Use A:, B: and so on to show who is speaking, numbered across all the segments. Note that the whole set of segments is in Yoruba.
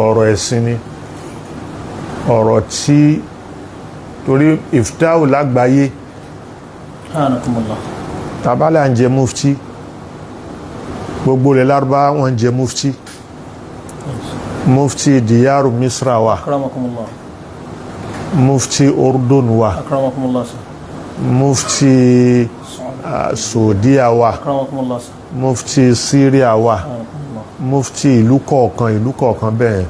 A: ọ̀rọ̀ ẹ̀sìn ni, ọ̀rọ̀ tí torí ìftáwù lágbàáyé tàbálà ń jẹ mufti, gbogbo ilẹ̀ Lárúbáwá wọ́n jẹ mufti, mufti diyaru Misra wa, mufti Urdun wa, mufti Saudiya wa, mufti Syria wa, mufti ìlú kọ̀ọ̀kan bẹ́ẹ̀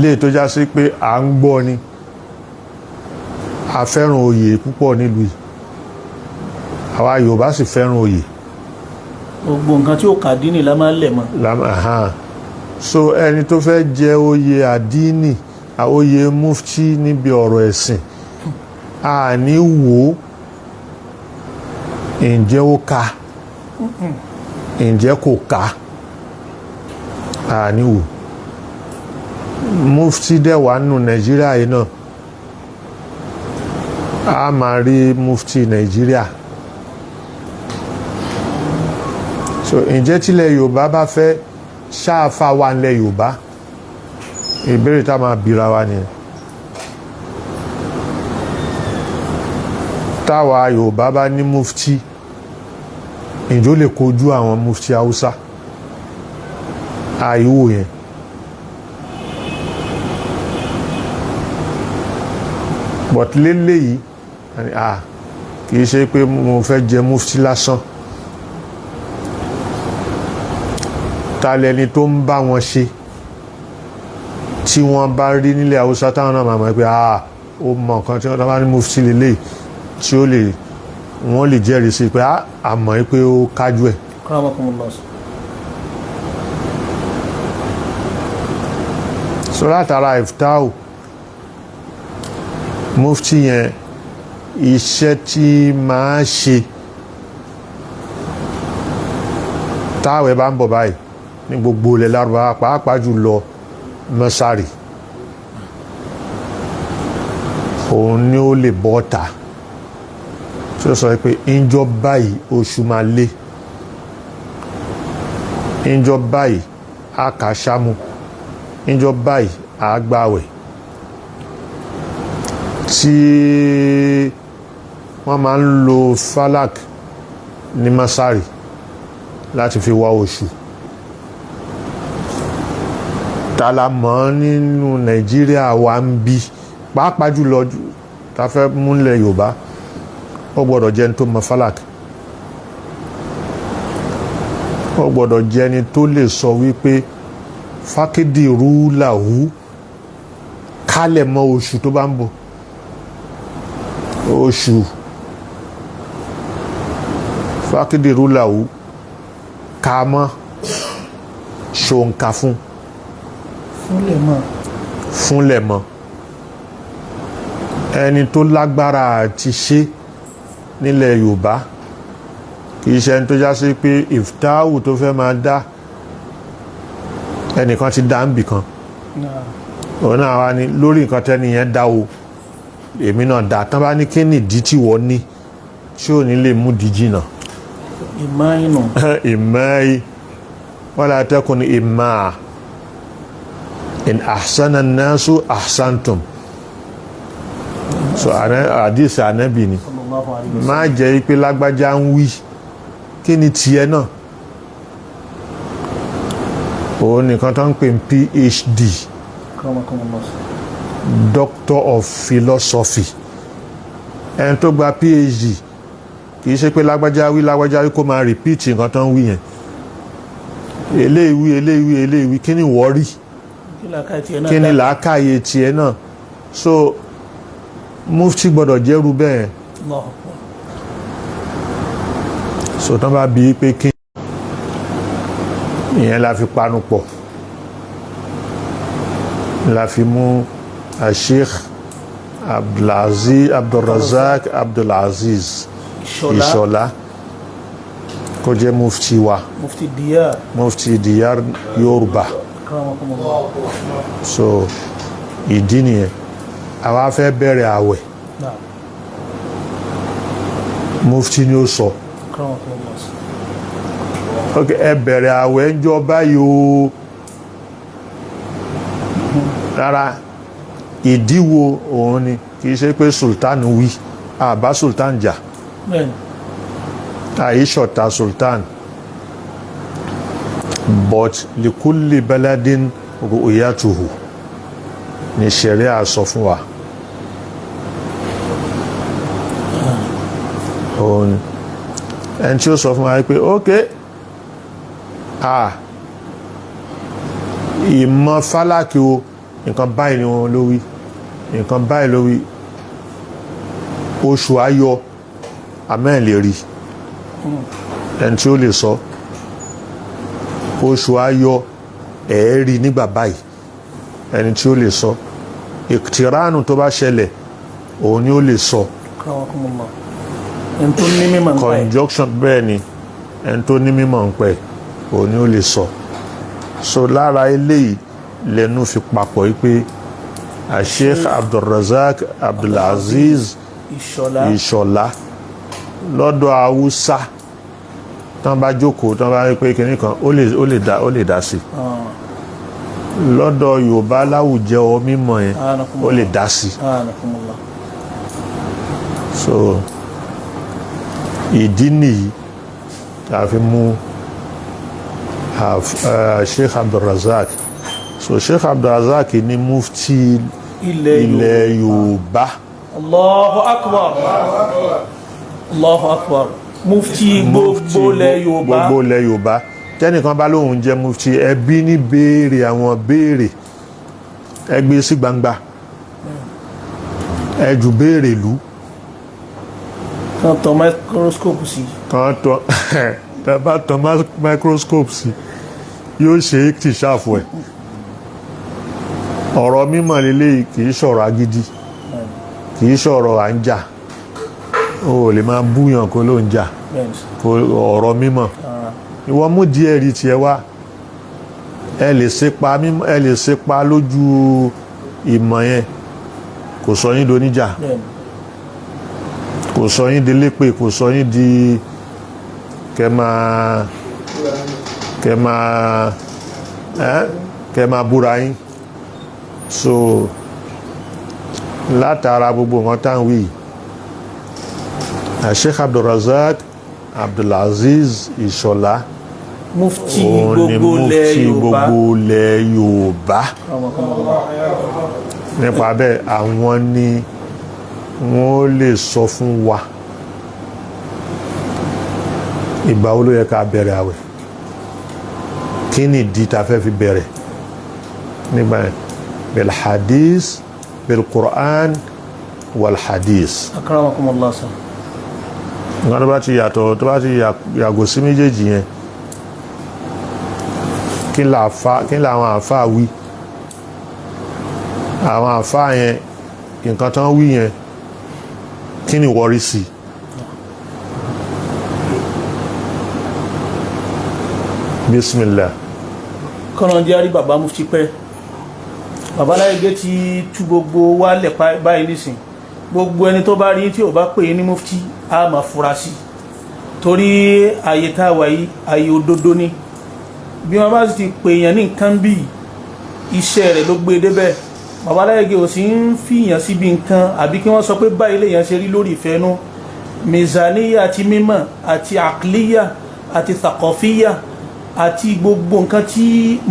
A: lè tó já sí pé à ń gbọ́ ni, a fẹ́ràn oyè púpọ̀ nílùú yìí, àwa Yorùbá sì fẹ́ràn oyè.
B: Gbogbo nǹkan tí ó kàdínì la máa lẹ̀ mọ́.
A: So ẹni tó fẹ́ jẹ oyè àdínì, oyè mufti níbi ọ̀rọ̀ ẹ̀sìn, a ní wò ǹjẹ́ ó ka ǹjẹ́ kò ka, a ní wò. Mufti dẹ̀ wà nù Nàìjíríà yìí náà, a máa rí mufti Nàìjíríà. So ǹjẹ́ tílẹ̀ Yorùbá bá fẹ́ ṣáàfà wà nílẹ̀ Yorùbá, ìbéèrè tá máa bìíra wa ni, táwa Yorùbá bá ní mufti, ǹjẹ́ ó lè kojú àwọn mufti Haúsá àìwò yẹn? But lélẹ́yìí kìí ṣe pé mo fẹ́ jẹ mufti lásán, ta lẹni tó ń bá wọn ṣe tí wọ́n bá rí nílẹ̀ Haúsá táwọn náà máa mọ̀ pé ó mọ nǹkan tí wọ́n bá ní mufti lélẹ́yìí tí ó lè wọ́n lè jẹ́rìí sí pé àmọ́ pé ó kájú ẹ̀. So látara ìftáwù mufti yẹn iṣẹ́ tí máa ṣe táwẹ̀ bá ń bọ̀ báyìí ní gbogbo ilẹ̀ Lárúbáwá pàápàá jùlọ mọ́sárì, òun ni ó lè bọ́ta tí ó sọ pé ìjọ báyìí oṣù máa lé, ìjọ báyìí àkàṣámú, ìjọ báyìí àgbàwẹ̀, tí wọ́n máa ń lo falak ní masari láti fi wá oṣù. Tààlà mọ́ nínú Nàìjíríà wa ń bí pàápàá jùlọ ta fẹ́ múlẹ̀ Yorùbá, ó gbọ́dọ̀ jẹ́ ní tó mọ falak, ó gbọ́dọ̀ jẹ́ ní tó lè sọ wípé fákídì rúláhù kálẹ̀ mọ́ oṣù tó bá ń bọ̀, oṣù fákídì rúláhù ká mọ́ ṣòǹkà fúnlẹ̀ mọ́ ẹni tó lágbára àti ṣe nílẹ̀ Yorùbá, kìí ṣe ẹni tó já sí pé ìftáwù tó fẹ́ máa dá ẹnìkan ti dá ń bì kan, òun náà wá ní lórí nǹkan tẹ́ni yẹn dá o èmi náà dá, tán bá ní kí nìdí tí wọ́n ní tí ò ní lè mú díjì náà. ìmáyì wala takun ìmáà in ahsana nasu ahsantum. So àdìsí ànábì ni má jẹ́ pé lágbájá ń wí kí ni tiẹ̀ náà. òun nìkan tó ń pè ní PhD, Doctor of Philosophy, ẹni tó gba PhD kìí ṣe pé lágbájá wí kó máa repeat nǹkan tó ń wí yẹn, eléyìí kí ni wọ́n rí, kí ni làákàyè tiẹ̀ náà. So mufti gbọ́dọ̀ jẹ́rú bẹ́ẹ̀. So tán bá bí pé kí ìyẹn la fi panu pọ̀, la fi mú Sheikh Abdul Razak Ishola kó jẹ́ mufti wa, mufti diyar Yoruba. So ìdí nìyẹn àwa fẹ́ bẹ̀rẹ̀ àwẹ̀, mufti ni ó sọ ok ẹ bẹ̀rẹ̀ àwẹ̀ ń jọ báyìí o, rárá ìdíwo òun ni kì í ṣe pé sultan wí àbá sultan jà àìṣọ̀tá sultan but likulli baladin ru'yatuhu ni ṣẹ̀ríà sọ fún wa òun ẹni tí ó sọ fún wa pé ok ìmọ̀ fálákì o nǹkan báyìí ni wọ́n ló wí nǹkan báyìí ló wí oṣù ayọ̀ amẹ́ẹ̀ lè rí ẹni tí ó lè sọ oṣù ayọ̀ ẹ̀ẹ́rí nígbà báyìí ẹni tí ó lè sọ ìkìtìránù tó bá ṣẹlẹ̀ òun ni ó lè sọ conjunction bẹ́ẹ̀ ni ẹni tó ní mímọ̀ ń pẹ́ òun ni ó lè sọ so lára eléyìí lẹ́nu fi papọ̀ wípé Sheikh Abdul Razak Abdul Aziz Ishola lọ́dọ̀ Haúsá tán bá jókòó tán bá rí pé kìíní kan ó lè dá sí lọ́dọ̀ Yorùbá láwùjẹ ọ mímọ̀ yẹn ó lè dá sí so ìdí nìyí tá a fi mú Sheikh Abdul Razak so Sheikh Abdul Razak ni mufti ilẹ̀ Yorùbá.
B: Allahu akbar Allahu akbar mufti gbogbo ilẹ̀ Yorùbá
A: gbogbo ilẹ̀ Yorùbá tẹ́nìkan bá lóhun jẹ́ mufti ẹbí ní béèrè àwọn béèrè ẹgbẹ́ sí gbangba ẹjù béèrè lú
B: kan tọ microscope sí
A: kan tọ tẹ́bá tọ microscope sí yóò ṣe ìkìtì ṣàfù ẹ̀ ọ̀rọ̀ mímọ̀ lélẹ̀ kìí ṣọ̀rọ̀ agídí kìí ṣọ̀rọ̀ à ń jà o lè máa búyàn kó ló ń jà ọ̀rọ̀ mímọ̀ ìwọ mú díẹ̀ rí tiẹ̀ wá ẹ lè ṣepa lójú ìmọ̀ yẹn kò sọ yín doníjà kò sọ yín di lépè kò sọ yín di kẹ máa búra yín so látara gbogbo nǹkan tá ń wí Sheikh Abdul Razak Abdul Aziz Ishola
B: mufti gbogbo
A: ilẹ̀ Yorùbá nípa bẹ́ẹ̀ àwọn ni wọ́n lè sọ fún wa ìgbà wo ló yẹ ká bẹ̀rẹ̀ àwẹ̀ kí ni ìdí tá fẹ́ fi bẹ̀rẹ̀ nígbà yẹn bil hadith bil Qur'an wal hadith
B: akramakumullah sa
A: nǹkan tó bá ti yàtọ̀ tó bá ti yàgò sí méjèèjì yẹn kí làwọn àfáà wí àwọn àfáà yẹn nǹkan tán wí yẹn kí ni wọ́rí sí bismillah
B: kọ́nà jẹ́ àrí bàbá mufti pẹ́ bàbá láyégé ti tú gbogbo wá lẹ̀ báyìí nísìn gbogbo ẹni tó bá rí tí ò bá pè ní mufti a máa fura sí torí àyè tá a wà yìí àyè òdodo ni bí wọ́n bá sì ti pè èèyàn ní nǹkan bí iṣẹ́ rẹ̀ ló gbé débẹ̀ bàbá láyégé ò sí ń fìyàn síbi nǹkan àbí kí wọ́n sọ pé báyìí lèèyàn ṣe rí lórí ìfẹ́nú mizaniya àti mímọ̀ àti àkìlíyà àti thaqafiyya àti gbogbo nǹkan tí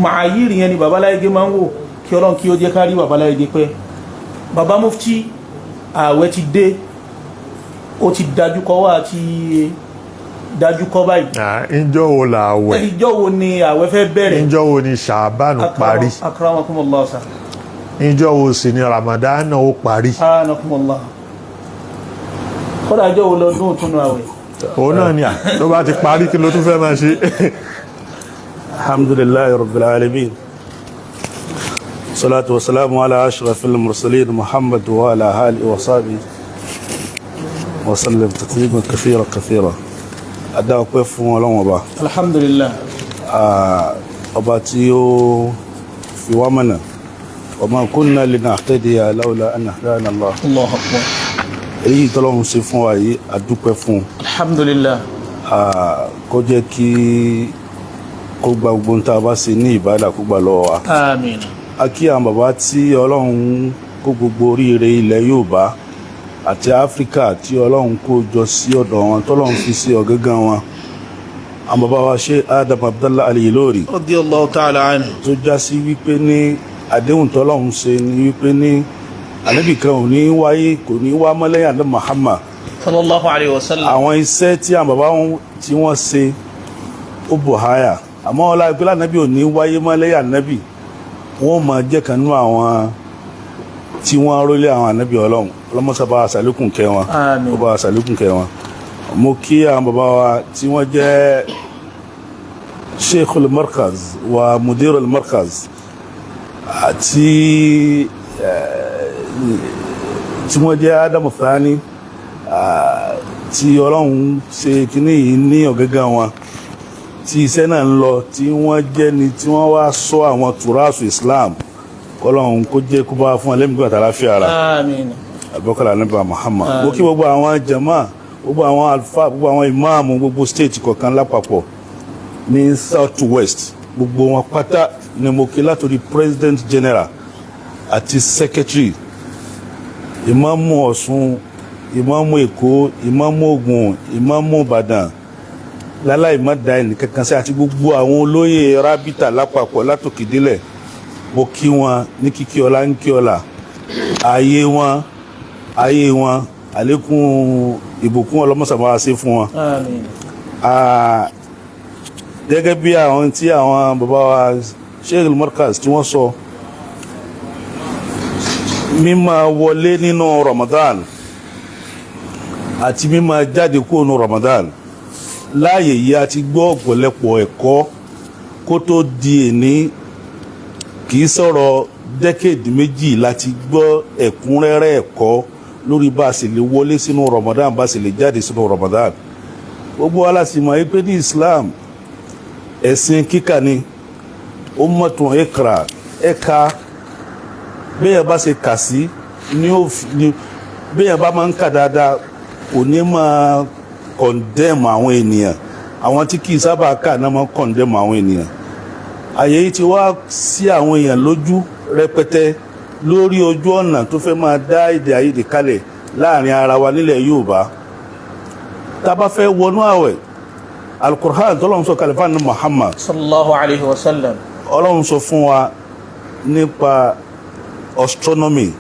B: màáyìrì yẹn ni bàbá láyégé máa ń wò kí Ọlọ́run kí ó jẹ́ ká rí bàbá láyégé pẹ́ bàbá mufti ààwẹ̀ ti dé ó ti dájú kọ́ wá àti dájú kọ́ báyìí.
A: ìjọ wo la àwẹ̀
B: ìjọ wo ni àwẹ̀ fẹ́ bẹ̀rẹ̀
A: ìjọ wo ni ṣàbánu parí
B: akramakumullah sa
A: ìjọ wo sì ni Ramadan ó parí
B: akramakumullah kọ́dà ìjọ wo lọ́dún òtúnú àwẹ̀
A: òun náà ni ló bá ti parí kí ló tún fẹ́ máa ṣe.
C: alhamdulillahi rabbil alamin salatu wa salamu ala ashrafil mursalin Muhammad wa ala alihi wa sahbihi wa sallam tasliman kathira adá ọpẹ́ fún Ọlọ́run Ọba
B: alhamdulillah
C: ọba tí ó fi wá mọ̀nà wa ma kunna linahtadiya lawla an hadana Allah
B: Allahu akbar
C: èyí tọ́lọ́run ṣe fún wa yìí adúpẹ́ fún
B: alhamdulillah
C: kó jẹ́ kí kó gba gbogbo ń tá a bá ṣe ní ìbádà kó gbà lọ́wọ́ wa
B: àmín
C: akí àwọn bàbá tí Ọlọ́run kó gbogbo oríire ilẹ̀ Yorùbá àti Áfíríkà tí Ọlọ́run kó jọ sí ọ̀dọ̀ wọn tọ́lọ́run fi sí ọ̀gángan wọn. Àwọn bàbá wa Sheikh Adam Abdullah Al-Ilori
B: radiyallahu ta'ala anhu
C: tó já sí wípé ní àdéhùn tọ́lọ́run ṣe ní wípé ní ànábì kan ò ní wáyé kò ní wá mọ́ lẹ́yìn ànábì Muhammad
B: sallallahu alayhi wa sallam.
C: àwọn iṣẹ́ tí àwọn bàbá wọn tí wọ́n ṣe ó bò háyà àmọ́ ọlá ìpínlẹ̀ ànábì ò ní wáyé mọ́ lẹ́yìn ànábì wọ́n máa jẹ́ kan nú àwọn tí wọ́n rólé àwọn ànábì Ọlọ́run ọlọ́mọsá bá wa ṣàlékún kẹ́ wọn
B: Àmín.
C: ó bá wa ṣàlékún kẹ́ wọn. mo kí àwọn bàbá wa tí wọ́n jẹ́ Sheikhul Markaz wa Mudir Markaz àti tí wọ́n jẹ́ Adamu Thani tí Ọlọ́run ṣe kíní yìí ní ọ̀gángan wọn tí iṣẹ́ náà ń lọ tí wọ́n jẹ́ ni tí wọ́n wá sọ àwọn tùrásù Islam kọ́lọ́run kó jẹ́ kó bá fún ẹlẹ́mìgbà tàlàfíà ara
B: àmín.
C: àbọ́kọ̀lá nípa Muhammad mo kí gbogbo àwọn jama gbogbo àwọn alfa gbogbo àwọn ìmáàmù gbogbo state kọ̀ọ̀kan lápapọ̀ ní south west gbogbo wọn pátá ni mo kí látòrí president general àti secretary ìmáàmù Ọ̀ṣun ìmáàmù Èkó ìmáàmù Ògùn ìmáàmù Ìbàdàn láláì má da ẹnì kankan sí àti gbogbo àwọn olóyè rábítà lápapọ̀ látòkèdélẹ̀ mo kí wọn ní kíkí ọlá ń kí ọlá ayé wọn àlékún ìbùkún ọlọ́mọsàmá ṣe fún wọn.
B: àmín.
C: Gẹ́gẹ́ bí àwọn tí àwọn bàbá wa Sheikh Markaz tí wọ́n sọ mímọ́ wọlé nínú Ramadan àti mímọ́ jáde kúrò nínú Ramadan láàyè yìí a ti gbọ́ ọ̀pọ̀lọpọ̀ ẹ̀kọ́ kó tó di èní kì í sọ̀rọ̀ dẹ́kẹ̀dì méjì láti gbọ́ ẹ̀kúnrẹ́rẹ́ ẹ̀kọ́ lórí bá a sì lè wọlé sínú Ramadan bá a sì lè jáde sínú Ramadan. Gbogbo wa la sì mọ̀ pé ní Islam ẹ̀sìn kíkà ni ummatun ikra ẹ̀ka bẹ́ẹ̀ bá ṣe kà sí ní bẹ́ẹ̀ bá máa ń kà dáadáa kò ní máa condemn àwọn ènìyàn àwọn tí kì í sábà kà náà máa condemn àwọn ènìyàn. Àyè yìí ti wá sí àwọn èèyàn lójú rẹpẹtẹ lórí ojú ọ̀nà tó fẹ́ máa dá èdè àìyedè kalẹ̀ láàrin ara wa nílẹ̀ Yorùbá. Tá bá fẹ́ wọnú àwẹ̀ Al-Qur'an tọ́lọ́run sọ kalẹ̀ fún Muhammad
B: sallallahu alayhi wa sallam.
C: Ọlọ́run sọ fún wa nípa astronomy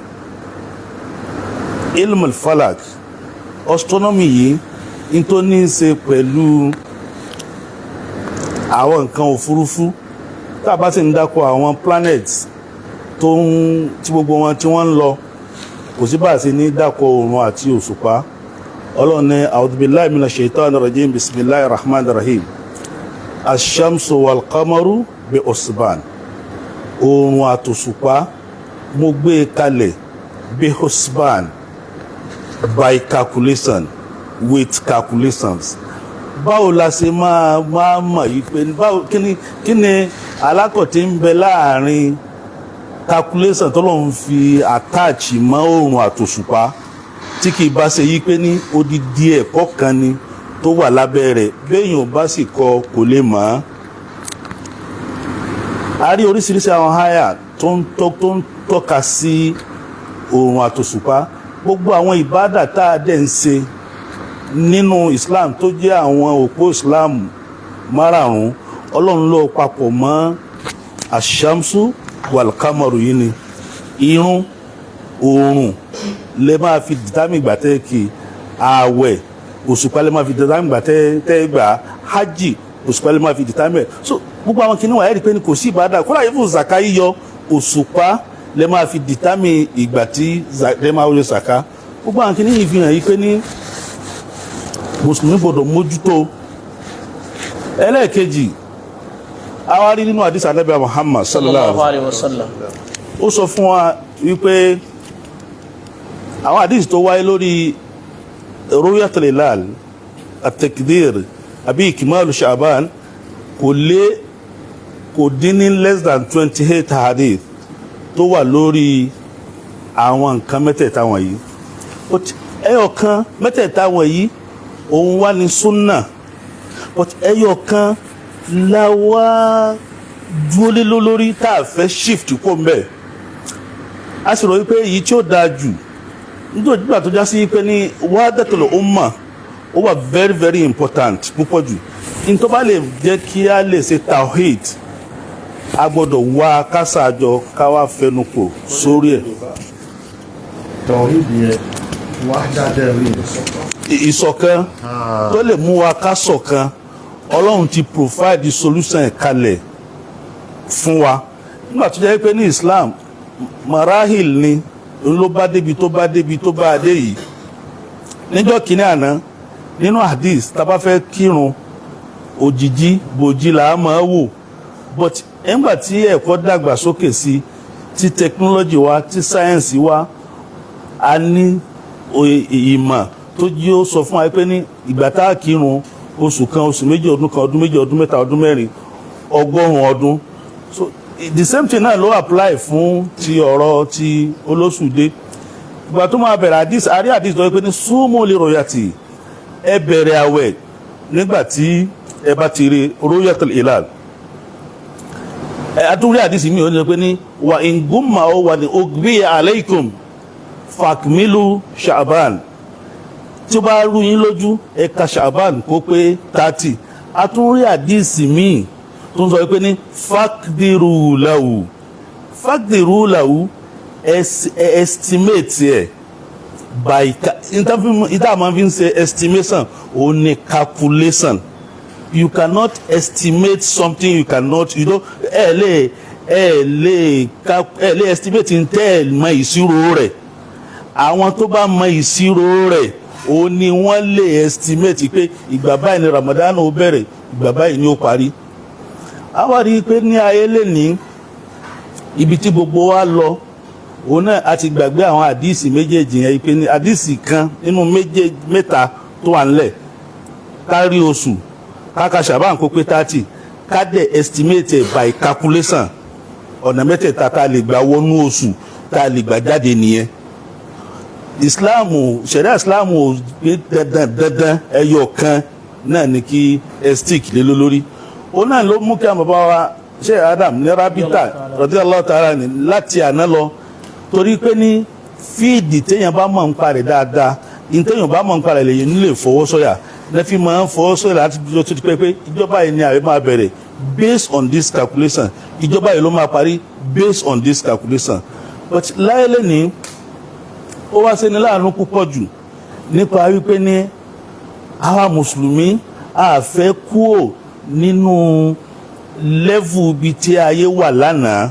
C: ilmul falak. Astronomy yìí ní tó ní í ṣe pẹ̀lú àwọn nǹkan òfurufú tá a bá sì ń dákọ̀ àwọn planets tí gbogbo wọn tí wọ́n ń lọ kò sí bá a ṣe ní dákọ̀ oòrùn àti òṣùpá. Ọlọ́run ní a'udhu billahi minash shaitanir rajim bismillahir rahmanir rahim ash-shamsu wal qamaru bi husban. Oòrùn àtòṣùpá mo gbé kalẹ̀ bi husban by calculation with calculations. Báwo la ṣe máa mọ̀ yìí pé báwo kí ni alákọ̀tí ń bẹ láàrin calculation tó lọ́n fi attach mọ́ oòrùn àtòṣùpá tí kì í bá ṣe yí pé ní odidi ẹ̀kọ́ kan ni tó wà lábẹ́ rẹ̀ béèyàn bá sì kọ kò lè mọ̀. A rí oríṣiríṣi àwọn háyà tó ń tọ́ka sí oòrùn àtòṣùpá. Gbogbo àwọn ìbádà tá a dẹ̀ ń ṣe nínú Islam tó jẹ́ àwọn òpó Islam márààrún Ọlọ́run ló papọ̀ mọ́ àṣàmsù wàlkámọ̀rù yìí ni. Irun oòrùn lè máa fi dìtámì ìgbà tẹ́ kí ààwẹ̀ òṣùpá lè máa fi dìtámì ìgbà tẹ́ gbà hajj òṣùpá lè máa fi dìtámì. So gbogbo àwọn kìnnìún wáyé rí pé ní kò sí ìbádà kó láyé fún zaka yíyọ òṣùpá lè máa fi dìtámì ìgbà tí lè máa yọ zaka. Gbogbo àwọn kìnnìún yìí fi hàn yí pé ní mùsùlùmí gbọdọ̀ mójútó. Ẹlẹ́ẹ̀kejì àwa rí nínú àdìsí Ànábì Muhammad sallallahu alaihi wasallam ó sọ fún wa wípé àwọn àdìsí tó wáyé lórí ru'yatul hilal at-takdir àbí ikmalu Sha'ban kò dín ní less than 28 hadith tó wà lórí àwọn nǹkan mẹ́tẹ̀ẹ̀ta wọ̀nyí. Ẹyọ̀kan mẹ́tẹ̀ẹ̀ta wọ̀nyí òun wá ní súnnà but ẹyọ̀kan láwá dúró lé lórí tá a fẹ́ shift kó mbẹ́ a sì rò wípé èyí tí ó dáa jù nítorí nígbà tó já sí pé ní wahdatul umma ó wà very very important púpọ̀ jù ní tó bá lè jẹ́ kí a lè ṣe tawhid a gbọ́dọ̀ wá kásàjọ káwá fẹnukò sórí ẹ̀.
A: tawhid yẹn wahdatul
C: ìṣọ̀kan tó lè mú wa ká ṣọ̀kan ọlọ́run ti provide solution ẹ̀ kalẹ̀ fún wa nígbà tó jẹ́ pé ní Islam marahil ni ló bá débi tó bá dé yìí níjọ́ kìíní àná nínú hadith tá bá fẹ́ kírun òjìjí bòjì là á máa wò but nígbà tí ẹ̀kọ́ dàgbà sókè sí tí technology wa tí science wa a ní ìmọ̀ tó jí ó sọ fún wa pé ní ìgbà tá a kírun oṣù kan oṣù méjì ọdún kan ọdún méjì ọdún mẹ́ta ọdún mẹ́rin 100 ọdún so the same thing náà ló apply fún ti ọ̀rọ̀ ti olóṣùdé ìgbà tó máa bẹ̀rẹ̀ àdís àrí àdís tó yẹ pé ní súnmọ́ lè rọ̀yàtì ẹ bẹ̀rẹ̀ àwẹ̀ nígbà tí ẹ bá ti rí royatul hilal àtúrí àdís mi ò ní pé ní wà in gumma ó wà ní ogbi aleikum fakmilu sha'ban tí ó bá rú yín lójú ẹ ka sha'ban kó pé 30 àtúrí àdís mi tó ń sọ pé ní faqdiru lahu estimate ẹ̀ by ìta máa fi ń ṣe estimation ó ní calculation you cannot estimate something you cannot you don't ẹ lè estimate ń tẹ́ ẹ̀ mọ ìṣirò rẹ̀ àwọn tó bá mọ ìṣirò rẹ̀ ó ní wọ́n lè estimate pé ìgbà báyìí ni Ramadan ó bẹ̀rẹ̀ ìgbà báyìí ni ó parí a wá rí i pé ní ayé lè ní ibi tí gbogbo wa lọ òun náà a ti gbàgbé àwọn àdíìsì méjèèjì yẹn pé ní àdíìsì kan nínú mẹ́ta tó wà nílẹ̀ kárí oṣù káka ṣàbá kó pé 30 ká dẹ̀ estimate by calculation ọ̀nà mẹ́tẹ̀ẹ̀ta tá a lè gbà wọnú oṣù tá a lè gbà jáde nìyẹn ìsìláàmù ṣẹ̀ríà ìsìláàmù ò gbé dandan ẹyọ kan náà ní kí stick lé lórí òun náà ló mú kí àwọn bàbá wa Sheikh Adam ní rábítà radiyallahu ta'ala ní láti àná lọ torí pé ní fíìdì téèyàn bá mọ̀ ń parẹ̀ dáadáa ní téèyàn bá mọ̀ ń parẹ̀ lèyìn nílé fọwọ́ sọ́yà lẹ́fí máa ń fọwọ́ sọ́yà láti jọ tó ti pé pé ìjọba yìí ni àwẹ̀ máa bẹ̀rẹ̀ based on this calculation ìjọba yìí ló máa parí based on this calculation but láyélé ní ó wá sí ní láàánú púpọ̀ jù nípa wípé ní àwa mùsùlùmí a fẹ́ kúrò nínú level bí tí ayé wà lánàá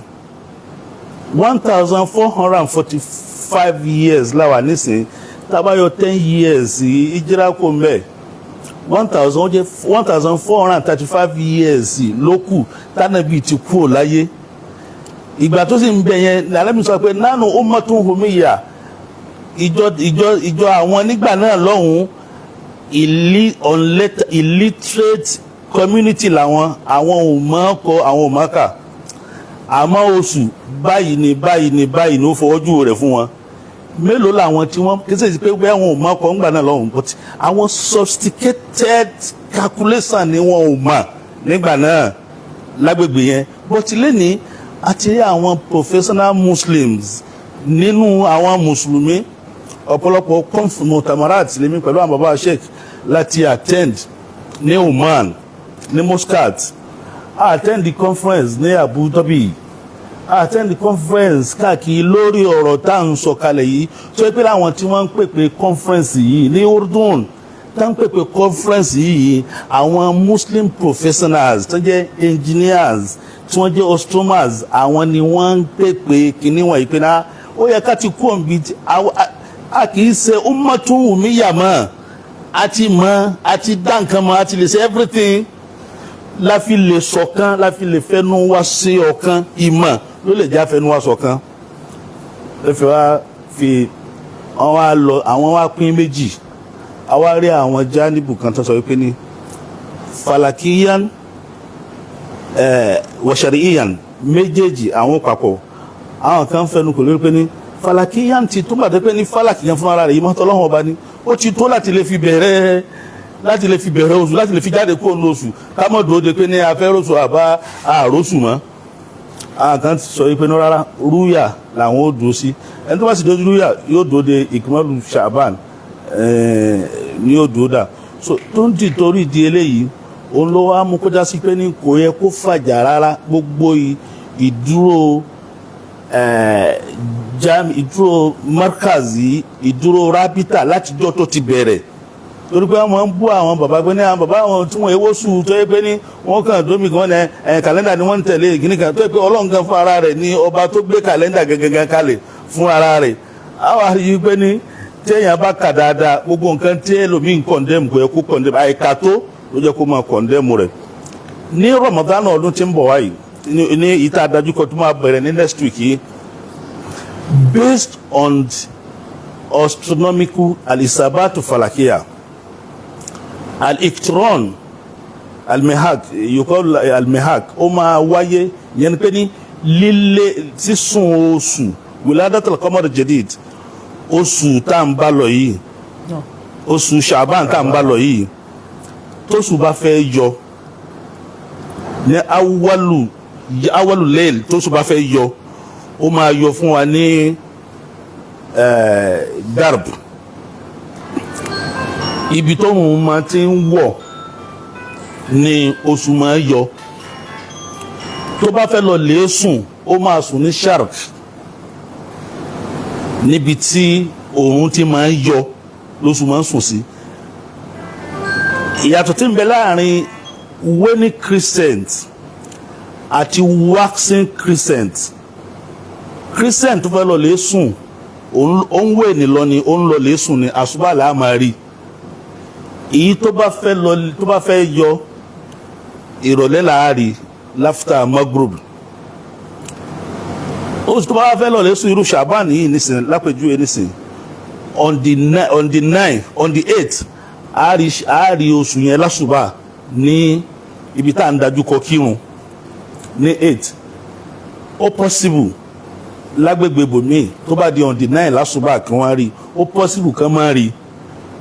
C: 1445 years láwà nísìn tàbáyọ 10 years ìjírá kò mẹ́ 1435 years lókù tánàbí ti kúrò láyé ìgbà tó sì ń bẹ yẹn lálẹ́mí sọ pé nánú ummatun humiyya ìjọ àwọn nígbà náà lọ́hùn illiterate community làwọn àwọn ò mọ̀ kọ àwọn ò mọ̀ kà àmọ́ oṣù báyìí ni ó fọwọ́jú rẹ̀ fún wọn mélòó làwọn tí wọ́n kí sèṣì pé bẹ́ẹ̀ wọn ò mọ̀ kọ ńgbà náà lọ́hùn but àwọn sophisticated calculation ni wọn ò mọ̀ nígbà náà lágbègbè yẹn but lẹ́ni àti rí àwọn professional Muslims nínú àwọn mùsùlùmí ọ̀pọ̀lọpọ̀ mutamarat lèmi pẹ̀lú àwọn bàbá Sheikh láti attend ní Oman ní Muscat attend the conference ní Abu Dhabi attend the conference káàkiri lórí ọ̀rọ̀ tá à ń sọ kalẹ̀ yìí tó yẹ pé láwọn tí wọ́n ń pèpè conference yìí ní Urdun tá ń pèpè conference yìí àwọn Muslim professionals tó jẹ́ engineers tí wọ́n jẹ́ astronomers àwọn ni wọ́n ń pèpè kíní wọ̀nyí pé náà ó yẹ ká ti kú òǹbí a kì í ṣe ummatun umiyya mọ́ àti mọ́ àti dá nǹkan mọ́ àti lè ṣe everything la fi lè ṣọ̀kan la fi lè fẹnu wá sí ọ̀kan ìmọ̀ ló lè já fẹnu wá ṣọ̀kan lẹ́fẹ̀ẹ́ wá fi àwọn wá pín méjì àwa rí àwọn jánìbù kan tó sọ wípé ní falakiyan wa shari'iyan méjèèjì àwọn papọ̀ àwọn kan fẹnu kò lórí pé ní falakiyan ti tó bàtẹ́ pé ní falakiyan fún ara rẹ̀ yìí mọ́tọ́ lọ́wọ́ ọba ní ó ti tó láti lè fi bẹ̀rẹ̀ láti lè fi bẹ̀rẹ̀ oṣù láti lè fi jáde kó ní oṣù ká mọ̀ dúró de pé ní afẹ́rọ́sù àbá àròsù mọ́. àwọn kan sọ pé ní rárá rúyà làwọn ó dúró sí ẹni tó bá sì dójú rúyà yóò dúró de ìkìmọ́lù ṣàbàn ni yóò dúró dà. so tó ń di torí di eléyìí òun ló wá mú kó já sí pé ní kò yẹ kó fàjà rárá gbogbo ìdúró ìdúró markazi ìdúró rábítà látijọ́ tó ti bẹ̀rẹ̀ torí pé wọ́n ń bú àwọn bàbá pé ní àwọn bàbá àwọn tí wọ́n ewó sùn tó yẹ pé ní wọ́n kàn dómi kan ní kàlẹ́ndà ni wọ́n ń tẹ̀lé ìgbìnì kan tó yẹ pé ọlọ́run gan fún ara rẹ̀ ní ọba tó gbé kàlẹ́ndà gẹ́gẹ́ kalẹ̀ fún ara rẹ̀ àwọn àríyí pé ní téèyàn bá kà dáadáa gbogbo nǹkan tí ẹlòmíín kọ̀ndẹ́mù kò yẹ kó kọ̀ndẹ́mù àìkà tó ló jẹ́ kó máa kọ̀ndẹ́mù rẹ̀. ní Ramadan ọdún tí ń bọ̀ wáyìí ní ìta adájú kan tó máa bẹ̀rẹ̀ ní next week yìí based on astronomical al-isabatu falakiya al-iktron al-mihak yòókọ́ al-mihak ó máa wáyé yẹn pé ní lílé sísun oṣù wiladatul qamar jadid oṣù tá ń bá lọ yìí oṣù ṣàbán tá ń bá lọ yìí tóṣù bá fẹ́ yọ ní awalu lẹ́ẹ̀lì tóṣù bá fẹ́ yọ ó máa yọ fún wa ní darb ibi tó ń máa ti ń wọ̀ ni oṣù máa yọ tó bá fẹ́ lọ lè sùn ó máa sùn ní sharq níbi tí òòrùn ti máa ń yọ lóṣù máa ń sùn sí. ìyàtọ̀ tí ń bẹ láàrin waning crescent àti waxing crescent crescent tó fẹ́ lọ lè sùn ó ń wé ní lọ ni ó ń lọ lè sùn ní àṣùbà là á máa rí èyí tó bá fẹ́ yọ ìrọ̀lẹ́ là á rí láfítà maghrib oṣù tó bá fẹ́ lọ lè sùn irú ṣàbán yìí nísìnyí lápèjúwe nísìnyí on the 8th a rí oṣù yẹn lásùbà ní ibi tá à ń dájú kọ kírun ní 8 ó possible lágbègbè bòmíì tó bá di on the 9 lásùbà kí wọ́n rí ó possible kán máa rí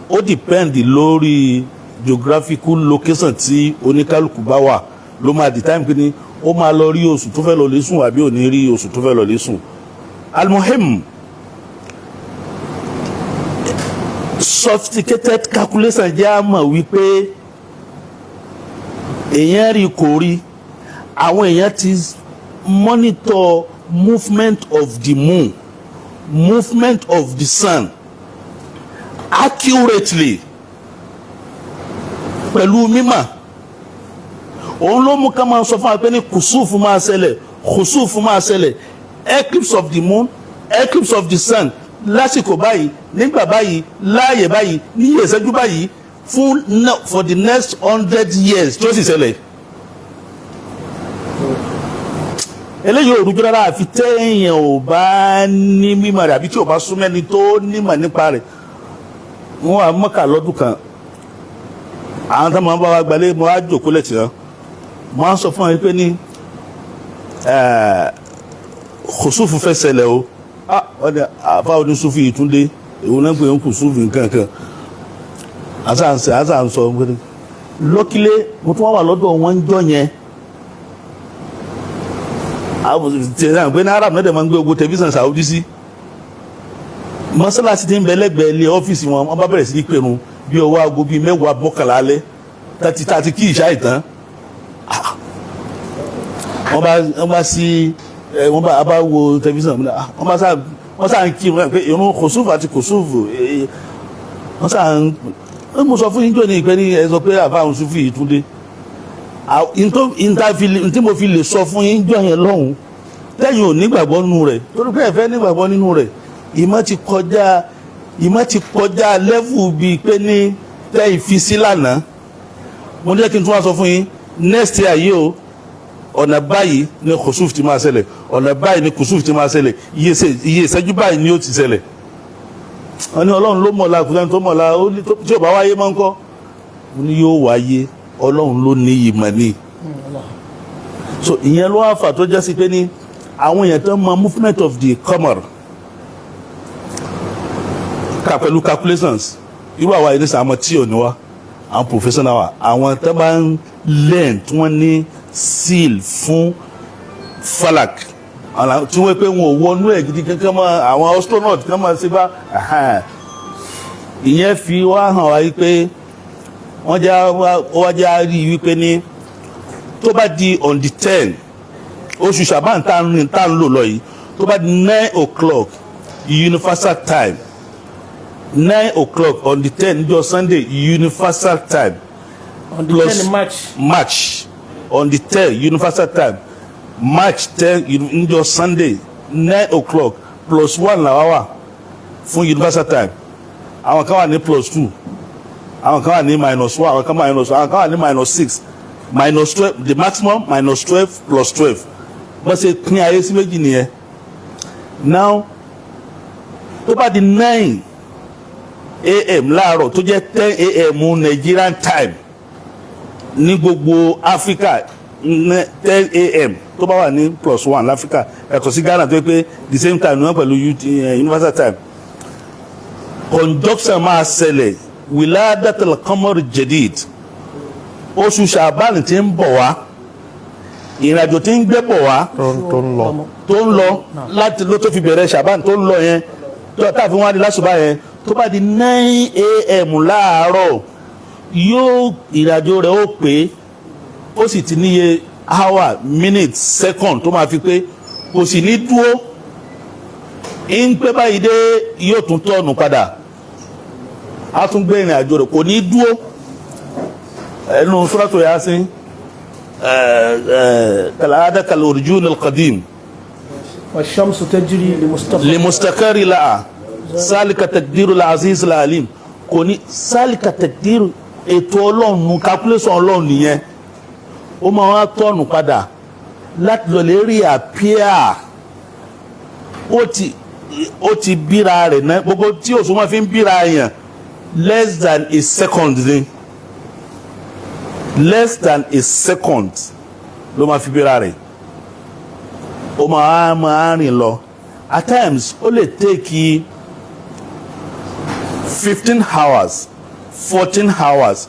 C: ó depend lórí geographical location tí oníkálukú bá wà ló máa di time kí ni ó máa lọ rí oṣù tó fẹ́ lọ lè sùn àbí ò ní rí oṣù tó fẹ́ lọ lè sùn. almuhim sophisticated calculation jẹ́ àmọ̀ wípé èèyàn rí kò rí àwọn èèyàn ti monitor movement of the moon movement of the sun accurately pẹ̀lú mímọ̀ òun ló mú ká máa sọ fún wa pé ní kùsùfù máa ṣẹlẹ̀ kùsùfù máa ṣẹlẹ̀ eclipse of the moon eclipse of the sun lásìkò báyìí nígbà báyìí láàyè báyìí ní ìṣẹ́jú báyìí for the next 100 years tí ó sì ṣẹlẹ̀. eléyìí ò rújú rárá àfi téèyàn ò bá ní mímọ̀ rẹ̀ àbí tí ò bá súnmẹ́ni tó nímọ̀ nípa rẹ̀. wọ́n wà Mọ́kà lọ́dún kan àwọn tó máa ń bá wa gbalẹ̀ mo á jòkó lẹ́tì náà mo á sọ fún wọn pé ní kùsùfù fẹ́ ṣẹlẹ̀ o ọ̀dẹ àfa oníṣùfù ìtúndé èwo náà pé ń kùsùfù nǹkan kan àṣà ń sọ pé lọ́kílé mo tún wà lọ́dọ̀ wọn ń jọ yẹn pé ní arab náà dẹ̀ máa ń gbé ogun tẹlifíṣàn Saudi sí mọ́sálásí ti ń bẹ lẹ́gbẹ̀ẹ́ ilé ọ́fíìsì wọn wọ́n bá bẹ̀rẹ̀ sí í pẹ̀rùn bí ọwọ́ aago bíi 10 bọ́kànlá alẹ́ tàti kí ìṣá ìtàn wọ́n bá wo tẹlifíṣàn wọ́n sá ń kí wọn pé irun kòsúfù àti kòsúfù wọ́n sá ń mo sọ fún yín jọ ní ìpẹ́ ní ẹ sọ pé àfáàrùn súfì ìtúndé tí mo fi lè sọ fún yín jọ yẹn lọ́hùn tẹ́yìn ò nígbàgbọ́ nínú rẹ̀ torí pé ẹ̀fẹ́ nígbàgbọ́ nínú rẹ̀ ìmọ̀ ti kọjá lẹ́fù bíi pé ní tẹ́yìn fi sí lánàá mo jẹ́ kí n tún wá sọ fún yín next year yìí o ọ̀nà báyìí ni kòsúfù ti máa ṣẹlẹ̀ ọ̀nà báyìí ni kòsúfù ti máa ṣẹlẹ̀ iye ìṣẹ́jú báyìí ni ó ti ṣẹlẹ̀ wọ́n ní ọlọ́run ló mọ̀ọ́lá kùsẹ́ni tó mọ̀ọ́lá tí ò bá wáyé máa ń kọ́ wọ́n ní yóò wáyé ọlọ́run ló ní ìmọ̀ ní. so ìyẹn ló wá fà tó jẹ́ sí pé ní àwọn èèyàn tó mọ movement of the qamar pẹ̀lú calculations irú àwa yìí ní sàmọ́ tí ò ní wá àwọn professional wa àwọn tó bá ń learn tí wọ́n ní seal fún falak tí wọ́n pé wọn ò wọnú ẹ̀ gidi kankan mọ́ àwọn astronaut kan máa ṣe bá ìyẹn fi wá hàn wá wípé wọ́n já rí wípé ní tó bá di on the 10 oṣù Ṣàbán tá ń lò lọ yìí tó bá di 9 o'clock universal time 9 o'clock on the 10 níjọ́ Sunday universal time
B: on the 10
C: March on the 10 universal time March 10 níjọ́ Sunday 9 o'clock plus 1 làwa wà fún universal time àwọn kan wà ní plus 2 àwọn kan wà ní minus 1 àwọn kan wà ní minus 6 minus 12 the maximum minus 12 plus 12 wọ́n ṣe pín ayé sí méjì nìyẹn now tó bá di 9 a.m. láàárọ̀ tó jẹ́ 10 a.m. Nigerian time ní gbogbo Africa 10 a.m. tó bá wà ní plus 1 l'Africa yàtọ̀ sí Ghana tó yẹ pé the same time ní wọ́n pẹ̀lú universal time conjunction máa ṣẹlẹ̀ wiladatul qamar jadid oṣù Ṣàbán tí ń bọ̀ wá ìrìnàjò tí ń gbé bọ̀ wá tó ń lọ láti ló tó fi bẹ̀rẹ̀ Ṣàbán tó ń lọ yẹn tó tàbí wọ́n á di lásùbá yẹn tó bá di 9 a.m. láàárọ̀ yóò ìrìnàjò rẹ̀ ó pé ó sì ti níye hour minute second tó máa fi pé kò sì ní dúró ń pé báyìí dé yóò tún tọ́ọ̀nù padà á tún gbé ìrìnàjò rẹ̀ kò ní dúró ẹnu Suratu Yasin kàlàádà kàlòrìjún al-qadim
B: والشمس تجري
C: لمستقر لها ذلك تقدير العزيز العليم kò ní ذلك تقدير ètò Ọlọ́run calculation Ọlọ́run nìyẹn ó máa wá tọ́ọ̀nù padà láti lọ lè rí àpíà ó ti bíra rẹ̀ náà gbogbo tí òṣù máa fi ń bíra yàn less than a second ni less than a second ló máa fi bíra rẹ̀ ó máa rìn lọ at times ó lè take 15 hours 14 hours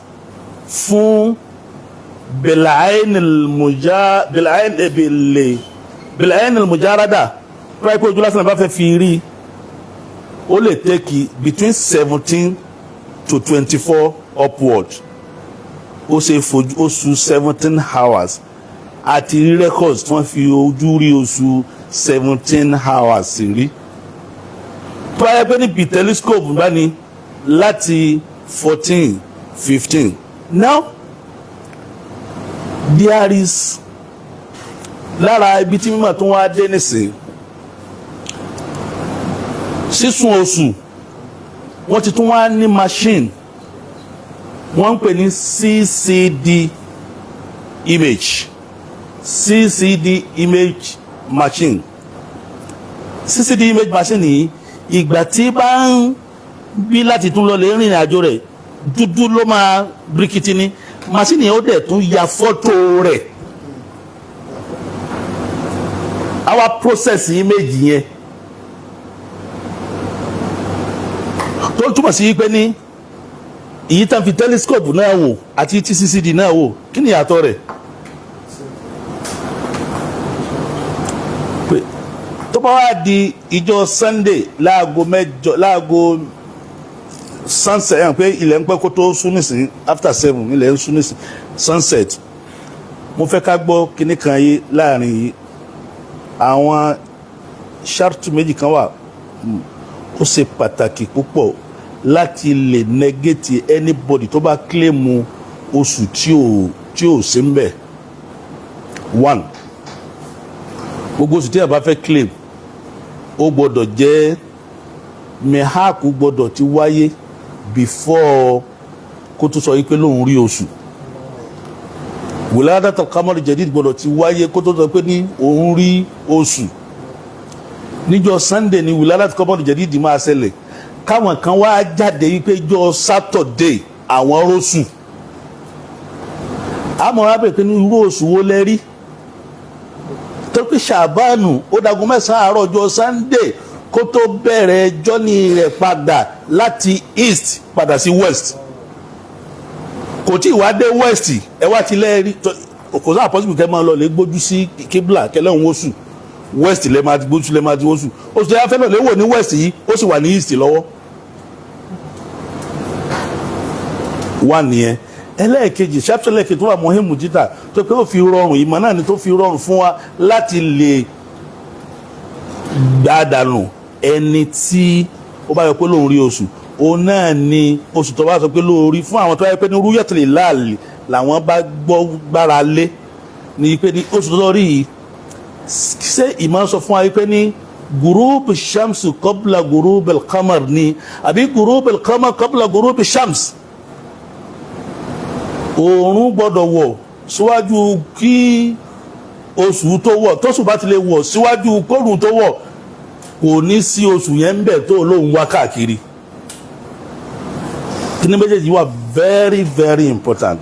C: fún bil'ain al-mujarada pẹ́ẹ́pẹ́ ojú lásán bá fẹ́ fi rí ó lè take between 17 to 24 upward ó ṣe fojú oṣù 17 hours àti rí records tí wọ́n fi ojú rí oṣù 17 hours rí pẹ́ẹ́pẹ́ níbi telescope bá ní láti 14 15 now there is lára ibi tí mímọ̀ tó wá dé nísìn sísun oṣù wọ́n ti tún wá ní machine wọ́n ń pè ní CCD image machine CCD image machine yìí ìgbà tí bá ń bí láti tún lọ lè rìnrìn àjò rẹ̀ dúdú ló máa bíríkìtì ní machine yẹn ó dẹ̀ tún ya fọ́tò rẹ̀ our process image yẹn tó túmọ̀ sí pé ní èyí tán fi telescope náà wò àti tí CCD náà wò kí ni ìyàtọ̀ rẹ̀ tó bá wá di ìjọ Sunday láago sunset yẹn pé ilẹ̀ ń pẹ́ kó tó sún nísìn after 7 ilẹ̀ ń sún nísìn sunset mo fẹ́ ká gbọ́ kíní kan yìí láàrin yìí àwọn ṣáàtù méjì kan wà ó ṣe pàtàkì púpọ̀ láti lè negate anybody tó bá claim oṣù tí ò sí ń bẹ̀. 1 gbogbo oṣù tí a bá fẹ́ claim ó gbọ́dọ̀ jẹ́ mẹ́hàkù gbọ́dọ̀ ti wáyé before kó tó sọ yí pé lóun rí oṣù wiladatul qamar jadid gbọ́dọ̀ ti wáyé kó tó sọ pé ní òun rí oṣù níjọ́ Sunday ni wiladatul qamar jadid máa ṣẹlẹ̀ káwọn kan wá jáde yí pé jọ́ Saturday àwọn róṣù àmọ́ wá bẹ̀rẹ̀ pé ní irú oṣù wo lẹ rí tó pé Ṣàbánù ó dagun 9 àárọ̀ ọjọ́ Sunday kó tó bẹ̀rẹ̀ jọ́ni rẹ̀ padà láti east padà sí west kò tí ì wá dé west ẹ wá ti lẹ́ẹ̀rí kò sáà possible kẹ́ máa lọ lè gbójú sí kíbla kẹlẹ́hùn oṣù west lẹ́ máa ti gbójú lẹ́ máa ti oṣù oṣù tó yá fẹ́ náà lè wò ní west yìí ó sì wà ní east lọ́wọ́ wà nìyẹn ẹlẹ́ẹ̀kejì ṣàpṣẹ́lẹ̀kejì tó wà mọ́hìmù jíta tó pé ó fi rọrùn ìmọ̀ náà ni tó fi rọrùn fún wa láti lè gbádànù ẹni tí ó bá yọ pé lóun rí oṣù òun náà ni oṣù tó bá sọ pé lórí fún àwọn tó bá yẹ pé ní rúyẹ̀tìlì láàlì làwọn bá gbọ́ gbára lé ní pé ní oṣù tó lọ rí yìí ṣé ìmọ̀ sọ fún wa pé ní gurub shams qabla gurub al-qamar ni àbí gurub al-qamar qabla gurub shams oòrùn gbọ́dọ̀ wọ̀ síwájú kí oṣù tó wọ̀ tóṣù bá ti lè wọ̀ síwájú kóòrùn tó wọ̀ kò ní sí oṣù yẹn ń bẹ̀ tó lóun wá káàkiri kí ní méjèèjì wà very very important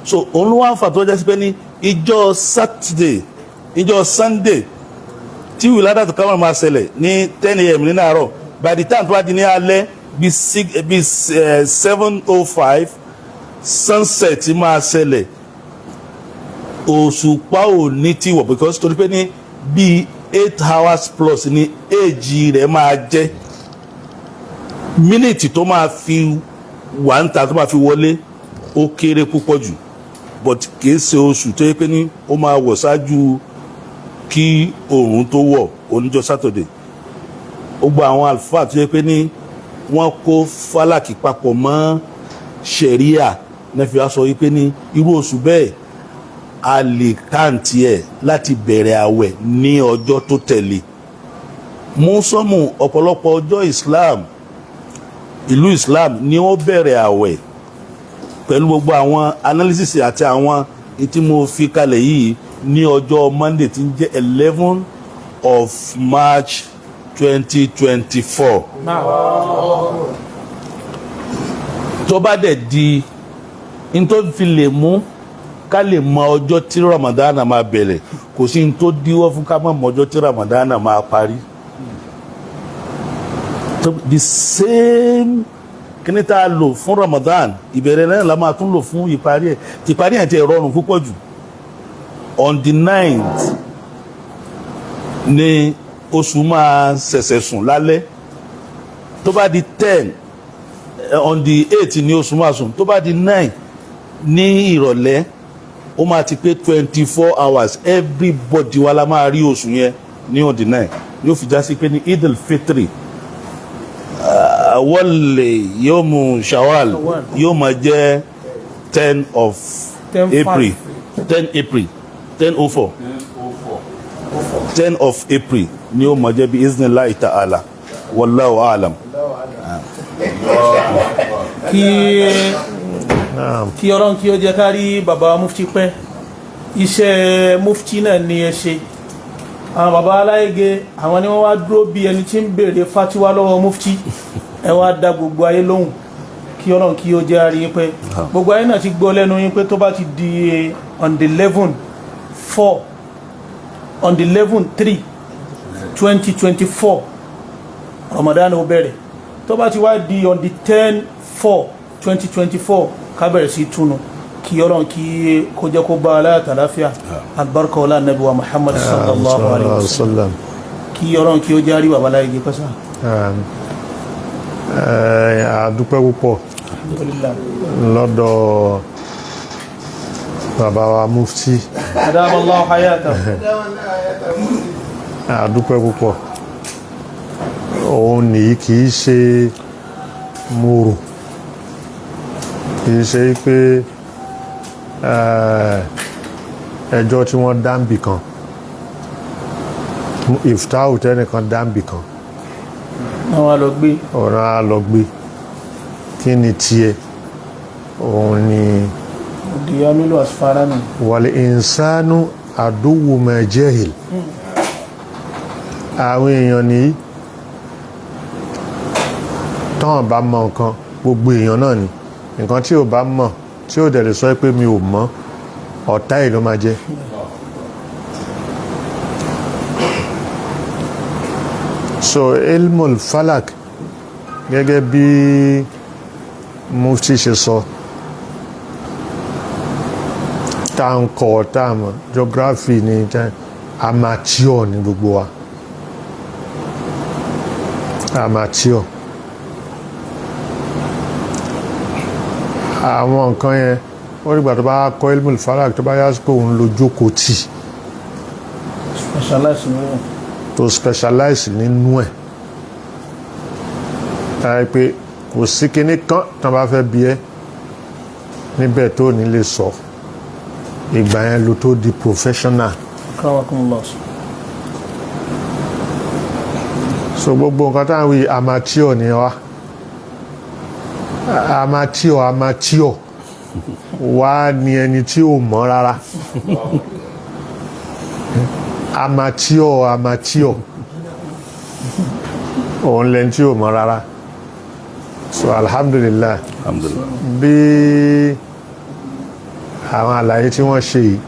C: so òun ló wá ń fà tó jẹ́ sí pé ní ìjọ Saturday ìjọ Sunday tí wìládà tó káwọn máa ṣẹlẹ̀ ní 10 a.m. nínú àárọ̀ by the time tó bá di ní alẹ́ bí 7:05 sunset máa ṣẹlẹ̀ òṣùpá ò ní tí wọ̀ because torí pé ní bíi 8 hours plus ní èjì rẹ̀ máa jẹ́ mínítì tó máa fi wà ń ta tó máa fi wọlé ó kéré púpọ̀ jù but kìí ṣe oṣù tó yẹ pé ní ó máa wọ̀ ṣáájú kí oòrùn tó wọ̀ oníjọ́ Saturday ó gba àwọn àlùfáà tó yẹ pé ní wọ́n kó fálàkì papọ̀ mọ́ ṣẹ̀ríà nẹ́fì wá sọ wípé ní irú oṣù bẹ́ẹ̀ a lè káàntì ẹ̀ láti bẹ̀rẹ̀ àwẹ̀ ní ọjọ́ tó tẹ̀lé mú sọ́mù ọ̀pọ̀lọpọ̀ ọjọ́ Islam ìlú Islam ni wọ́n bẹ̀rẹ̀ àwẹ̀ pẹ̀lú gbogbo àwọn analysis àti àwọn tí mo fi kalẹ̀ yìí ní ọjọ́ Monday tí ń jẹ́ 11 of March 2024 tó bá dẹ̀ di in tó fi lè mú ká lè mọ ọjọ́ tí Ramadan máa bẹ̀rẹ̀ kò sí in tó díwọ́ fún ká mọ̀ ọjọ́ tí Ramadan máa parí the same kíní tá a lò fún Ramadan ìbẹ̀rẹ̀ náà la máa tún lò fún ìparí ẹ̀ ìparí ẹ̀ ti rọrùn púpọ̀ jù on the 9th ni oṣù máa ṣẹ̀ṣẹ̀ sùn lálẹ́ tó bá di 10 on the 8th ni oṣù máa sùn tó bá di 9 ní ìrọ̀lẹ́ ó máa ti pé 24 hours everybody wa la máa rí oṣù yẹn ní on the 9 yóò fi já sí pé ní Eid al-Fitri wọ́lẹ̀ yóò mú Shawwal yóò máa jẹ́ 10 of April 10/04 10 of April ni ó máa jẹ́ bí iznillahi ta'ala wallahu a'lam.
B: kí ọlọ́run kí ó jẹ́ ká rí bàbá mufti pẹ́ iṣẹ́ mufti náà ni ẹ ṣe àwọn bàbá aláìgé àwọn ni wọ́n wá dúró bí ẹni tí ń béèrè fatiwa lọ́wọ́ mufti ẹ wá dá gbogbo ayé lóhùn kí ọlọ́run kí ó jẹ́ àrí yín pé gbogbo ayé náà ti gbọ́ lẹ́nu yín pé tó bá ti di on the 11/4 on the 11/3/2024 Ramadan ó bẹ̀rẹ̀ tó bá ti wá di on the 10/4/2024 ká bẹ̀rẹ̀ sí túnú kí ọlọ́run kí kó jẹ́ kó bá aláàtàláfíà albarka ọlá nàbí wa Muhammad sallallahu alaihi wasallam kí ọlọ́run kí ó jẹ́ àrí bàbá láyé pẹ́sà.
A: àdúpẹ́ púpọ̀ lọ́dọ̀ bàbá wa mufti
B: adamallahu hayatahu
A: àdúpẹ́ púpọ̀ òun nìyí kìí ṣe múrù kìí ṣe pé ẹjọ́ tí wọ́n dáǹbì kan ìftáhù tẹ́nìkan dáǹbì kan ọ̀rọ̀ á lọ gbé kí ni tiẹ̀ òun ni
B: diyamilu asfarani
A: wal insanu aduwwu ma jahil àwọn èèyàn ní tán bá mọ nǹkan gbogbo èèyàn náà ni nǹkan tí ò bá mọ̀ tí ò dẹ̀ lè sọ pé mi ò mọ̀ ọ̀tá ẹ̀ ló máa jẹ́ so ilmul falak gẹ́gẹ́ bí mufti ṣe sọ táǹkọ̀ táàmù geography ní amateur ní gbogbo wa amateur àwọn nǹkan yẹn wọ́n nígbà tó bá kọ́ ilmul falak tó bá yásíkò òun ló jókòó tì tó specialize nínú ẹ̀ láì pé kò sí kíní kan tán bá fẹ́ bí ẹ́ níbẹ̀ tó ní lè sọ ìgbà yẹn ló tó di professional. So gbogbo nǹkan táwọn wí amateur ni wá amateur wá ní ẹni tí ò mọ̀ rárá amateur òun lẹ́ni tí ò mọ̀ rárá. So alhamdulillah bí àwọn àlàyé tí wọ́n ṣe yìí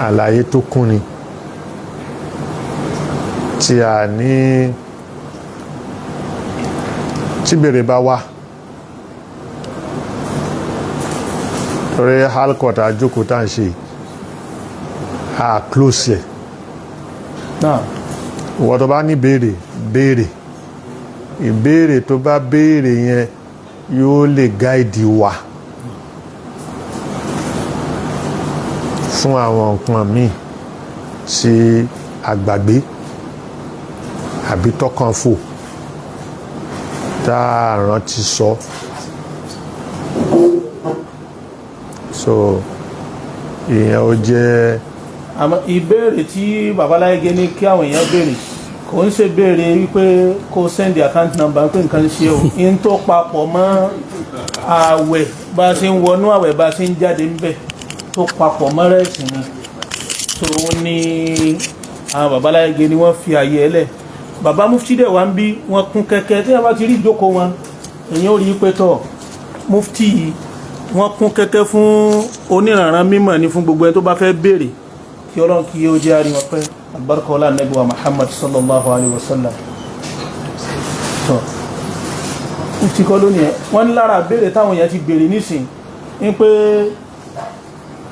A: àlàyé tó kún ni tí a ní tí bèrè bá wá torí halkota jókòó tá ń ṣe a close ẹ̀ ìwọ tó bá ní béèrè ìbéèrè tó bá béèrè yẹn yóò lè gáìdì wa fún àwọn nǹkan míì sí àgbàgbé àbí tọ́kàn fò tá a rántí sọ so ìyẹn ó jẹ́.
B: àmọ́ ìbéèrè tí babaláyé ní kí àwọn èèyàn béèrè kò ń ṣe béèrè wípé kó send account number pé nǹkan ṣe o in tó papọ̀ mọ́ ààwẹ̀ bá ṣe ń wọnú ààwẹ̀ bá ṣe ń jáde ń bẹ̀ tó papọ̀ mọ́ rẹ̀sì ni so ní àwọn babaláyé ni wọ́n fi àyè ẹlẹ̀ bàbá mufti dẹ̀ wá ń bí wọ́n kún kẹ́kẹ́ tí wọ́n bá ti rí ìjókòó wọn èyàn ò rí pé tọ̀ mufti yìí wọ́n kún kẹ́kẹ́ fún oníranran mímọ̀ ní fún gbogbo ẹni tó bá fẹ́ béèrè kí ọlọ́run kí ó jẹ́ àríwọ̀n pẹ́ albarkola nabi wa Muhammad sallallahu alaihi wasallam so mufti kọ́ lónìí wọ́n ní lára béèrè táwọn èèyàn ti béèrè nísìn ní pé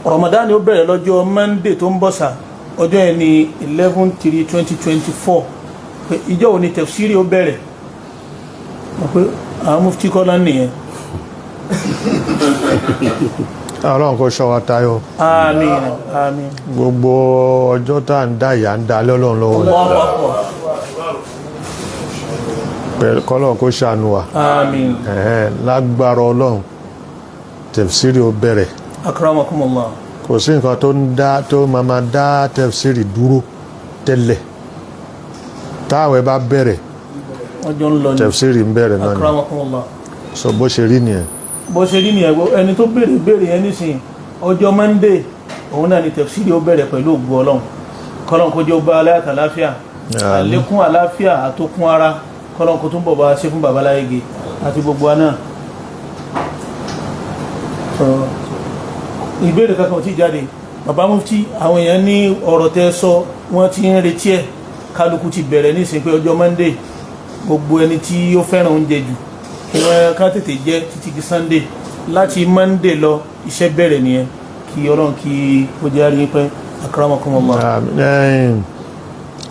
B: Ramadan ni ó bẹ̀rẹ̀ lọ́jọ́ Monday tó ń bọ̀sà ọjọ́ yẹn ní 11/3/2024 pé ìjọ òní tafsiri ó bẹ̀rẹ̀ pé àwọn mufti kọ́ lọ nìyẹn.
A: Ọlọ́run kó ṣọ́ wa tayọ.
B: Àmín àmín.
A: Gbogbo ọjọ́ tá ń dá ìyà ń dá lọ́lọ́run lọ́wọ́. Kọ́lọ́run kó ṣàánú wa.
B: Àmín.
A: Lágbára Ọlọ́run tafsiri ó bẹ̀rẹ̀.
B: Akramakumullah.
A: Kò sí nǹkan tó ń dá tó máa dá tafsiri dúró tẹ́lẹ̀ táwẹ̀ bá bẹ̀rẹ̀
B: ọjọ́ ń lọ ní
A: tafsiri ń bẹ̀rẹ̀ náà ni.
B: Akramakumullah.
A: So bó ṣe rí nìyẹn.
B: Bó ṣe rí nìyẹn ẹni tó béèrè yẹn nísìn ọjọ́ Monday òun náà ni tafsiri ó bẹ̀rẹ̀ pẹ̀lú ògo Ọlọ́run kọ́lọ́n kó jẹ́ ó bá aláyàtà láfíà àlékún àláfíà àtókún ara kọ́lọ́n kó tún bọ̀ bá ṣe fún babaláyége àti gbogbo wa náà. Ìbéèrè kankan tí jáde bàbá mufti àwọn èèyàn ní ọ̀rọ̀ tẹ́ sọ wọ́n ti ń retí ẹ̀ kálukú ti bẹ̀rẹ̀ nísìn pé ọjọ́ Monday gbogbo ẹni tí ó fẹ́ràn oúnjẹ jù kí wọ́n ká tètè jẹ títí di Sunday láti Monday lọ iṣẹ́ bẹ̀rẹ̀ nìyẹn kí Ọlọ́run kí ó jẹ́ àrí pẹ́ akramakumullah.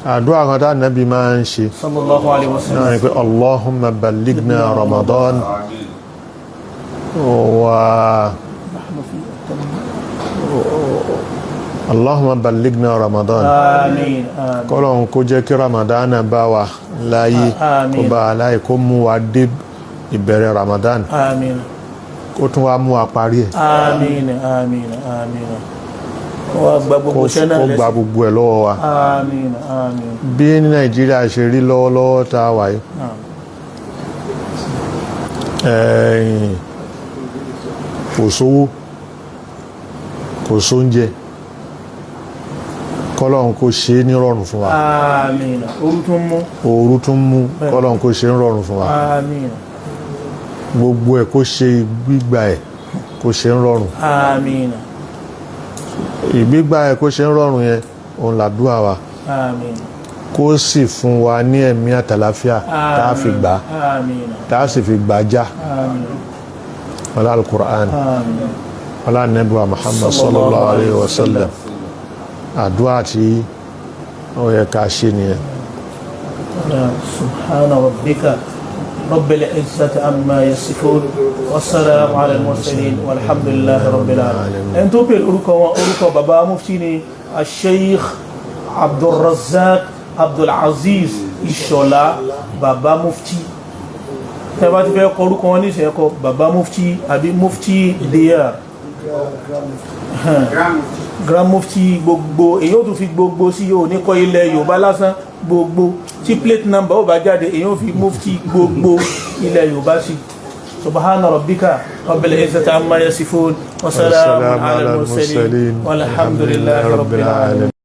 A: àdúrà kan tá nàbí máa ń ṣe
B: sallallahu alaihi wasallam
A: náà ni pé Allahumma ballighna Ramadan wa Allahumma ballighna Ramadan.
B: Àmín.
A: Kọ́lọ́run kó jẹ́ kí Ramadan bá wa láyé kó bá wa láyé kó mú wa dé ìbẹ̀rẹ̀ Ramadan.
B: Àmín.
A: Kó tún wá mú wa parí ẹ̀.
B: Àmín àmín àmín. Kó gba gbogbo ṣẹ́nà lẹ́sìn.
A: Kó gba gbogbo ẹ̀ lọ́wọ́ wa.
B: Àmín àmín.
A: Bí ní Nàìjíríà ṣe rí lọ́wọ́lọ́wọ́ tá a wà yìí. Kò sówó kò sóúnjẹ kọ́lọ́run kó ṣe é ní rọrùn fún wa.
B: Àmín.
A: Ooru tún mú kọ́lọ́run kó ṣe é ní rọrùn fún wa.
B: Àmín.
A: Gbogbo ẹ̀ kó ṣe gbígbà ẹ̀ kó ṣe ń rọrùn.
B: Àmín.
A: Ìgbígbà ẹ̀ kó ṣe ń rọrùn yẹn òun làdúrà wa.
B: Àmín.
A: Kó sì fún wa ní ẹ̀mí àtàláfíà tá a fi gbà tá a sì fi gbà já.
B: Àmín.
A: Wala al-Qur'an.
B: Àmín.
A: ọlá nẹ́bùwà Muhammad sallallahu alayhi wa sallam àdúrà tí ó yẹ ká ṣe nìyẹn.
B: subhana rabbika rabbil izzati amma yasifun wassalamu ala al-mursalin walhamdulillahi rabbil alamin. ẹni tó pè orúkọ bàbá mufti ni Sheikh Abdul Razak Abdul Ishola bàbá mufti. tẹ́bá ti fẹ́ kọ orúkọ wọn ní ìṣẹ́kọ bàbá mufti àbí mufti dr grand mufti gbogbo èyí ó tún fi gbogbo sí yóò ní kọ́ ilẹ̀ Yorùbá lásán gbogbo tí plate number ó bá jáde èyí ó fi mufti gbogbo ilẹ̀ Yorùbá sí. subhana rabbika rabbil izzati amma yasifun wa salamun ala al-mursalin walhamdulillahi rabbil alamin.